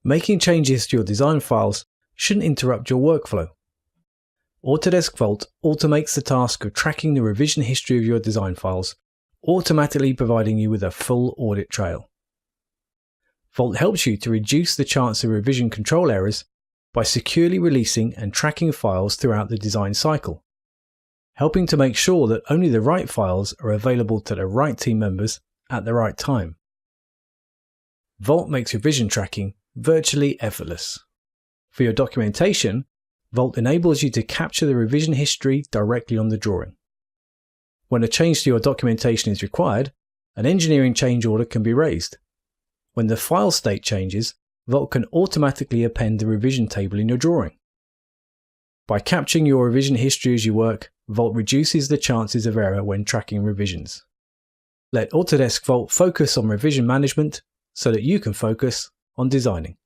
Making changes to your design files shouldn't interrupt your workflow. Autodesk Vault automates the task of tracking the revision history of your design files, automatically providing you with a full audit trail. Vault helps you to reduce the chance of revision control errors by securely releasing and tracking files throughout the design cycle, helping to make sure that only the right files are available to the right team members at the right time. Vault makes revision tracking virtually effortless. For your documentation, Vault enables you to capture the revision history directly on the drawing. When a change to your documentation is required, an engineering change order can be raised. When the file state changes, Vault can automatically append the revision table in your drawing. By capturing your revision history as you work, Vault reduces the chances of error when tracking revisions. Let Autodesk Vault focus on revision management so that you can focus on designing.